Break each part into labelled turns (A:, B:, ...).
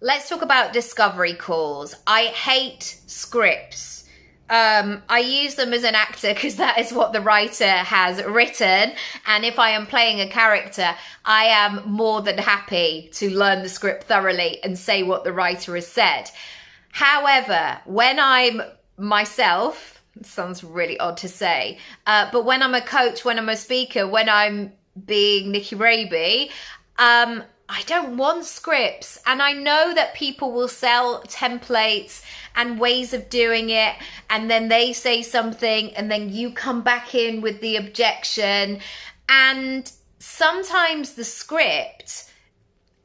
A: let's talk about discovery calls. I hate scripts. I use them as an actor because that is what the writer has written. And if I am playing a character, I am more than happy to learn the script thoroughly and say what the writer has said. However, when I'm myself, it sounds really odd to say, but when I'm a coach, when I'm a speaker, when I'm being Nicky Raby, I don't want scripts. And I know that people will sell templates and ways of doing it, and then they say something and then you come back in with the objection. And sometimes the script,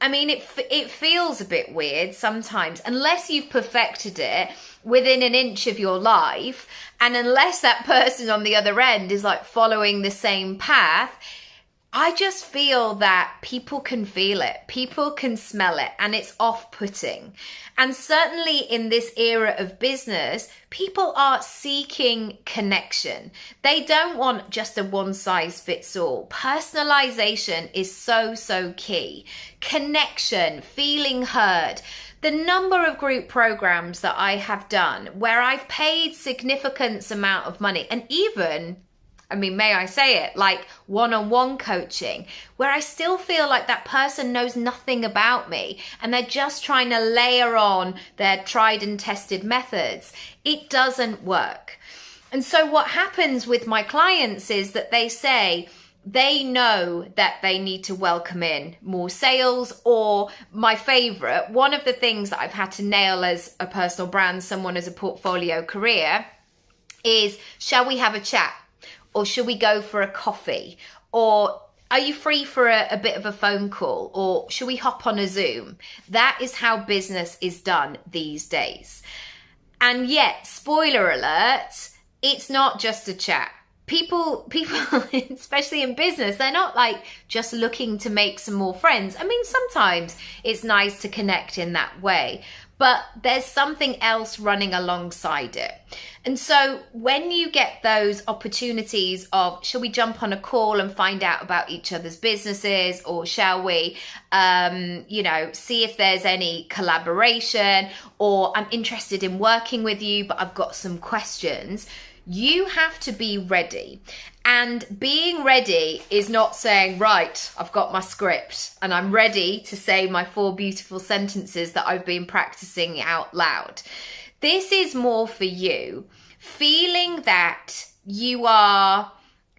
A: I mean, it feels a bit weird sometimes, unless you've perfected it within an inch of your life, and unless that person on the other end is like following the same path. I just feel that people can feel it, people can smell it, and it's off-putting. And certainly in this era of business, people are seeking connection. They don't want just a one-size-fits-all. Personalization is so key. Connection, feeling heard. The number of group programs that I have done where I've paid significant amount of money, and even, I mean, may I say it, like one-on-one coaching, where I still feel like that person knows nothing about me and they're just trying to layer on their tried and tested methods. It doesn't work. And so what happens with my clients is that they say they know that they need to welcome in more sales, or my favorite, one of the things that I've had to nail as a personal brand, someone as a portfolio career, is, shall we have a chat? Or should we go for a coffee? Or are you free for a bit of a phone call? Or should we hop on a Zoom? That is how business is done these days. And yet, spoiler alert, it's not just a chat. People, especially in business, they're not like just looking to make some more friends. I mean, sometimes it's nice to connect in that way, but there's something else running alongside it. And so when you get those opportunities of, shall we jump on a call and find out about each other's businesses, or shall we, see if there's any collaboration, or I'm interested in working with you, but I've got some questions. You have to be ready. And being ready is not saying, right, I've got my script and I'm ready to say my 4 beautiful sentences that I've been practicing out loud. This is more for you, feeling that you are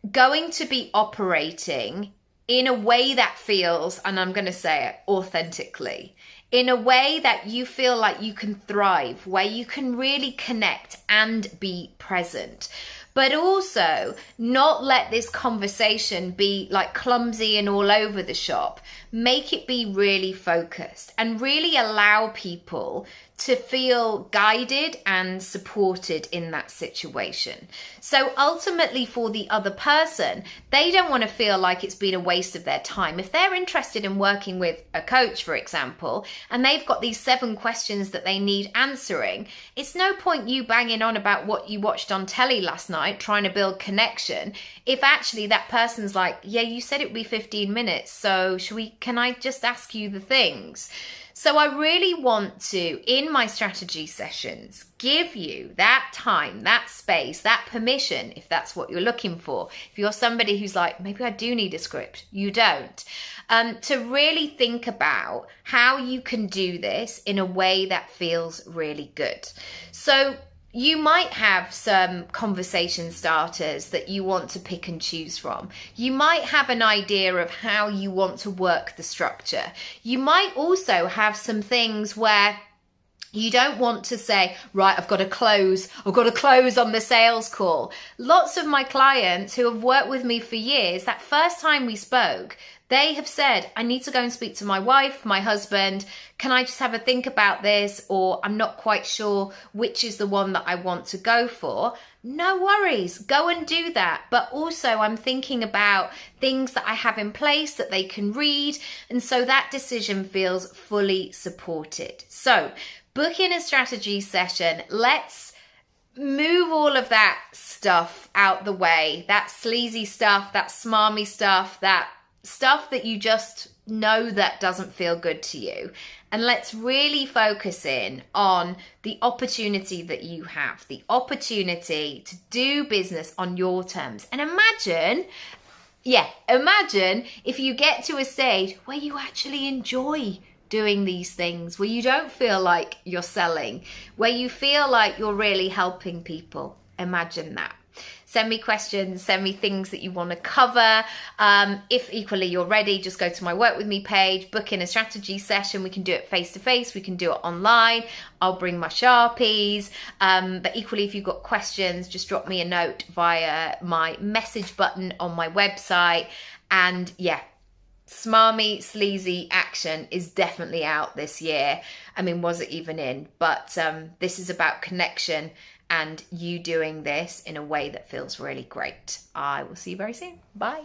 A: going to be operating in a way that feels, and I'm going to say it, authentically. In a way that you feel like you can thrive, where you can really connect and be present. But also not let this conversation be like clumsy and all over the shop. Make it be really focused and really allow people to feel guided and supported in that situation. So ultimately for the other person, they don't want to feel like it's been a waste of their time. If they're interested in working with a coach, for example, and they've got these 7 questions that they need answering, it's no point you banging on about what you watched on telly last night, trying to build connection, if actually that person's like, yeah, you said it would be 15 minutes, so can I just ask you the things? So I really want to, in my strategy sessions, give you that time, that space, that permission, if that's what you're looking for. If you're somebody who's like, maybe I do need a script, you don't, to really think about how you can do this in a way that feels really good. So you might have some conversation starters that you want to pick and choose from. You might have an idea of how you want to work the structure. You might also have some things where you don't want to say, right, I've got to close on the sales call. Lots of my clients who have worked with me for years, that first time we spoke, they have said, I need to go and speak to my wife, my husband. Can I just have a think about this? Or I'm not quite sure which is the one that I want to go for. No worries, go and do that. But also I'm thinking about things that I have in place that they can read. And so that decision feels fully supported. So book in a strategy session. Let's move all of that stuff out the way. That sleazy stuff, that smarmy stuff, that stuff that you just know that doesn't feel good to you. And let's really focus in on the opportunity that you have, the opportunity to do business on your terms. And imagine if you get to a stage where you actually enjoy doing these things, where you don't feel like you're selling, where you feel like you're really helping people. Imagine that. Send me questions, send me things that you want to cover. If equally you're ready, just go to my Work With Me page, book in a strategy session. We can do it face to face, we can do it online. I'll bring my Sharpies. But equally, if you've got questions, just drop me a note via my message button on my website. And yeah, smarmy, sleazy action is definitely out this year. I mean, was it even in? But this is about connection and you doing this in a way that feels really great. I will see you very soon. Bye.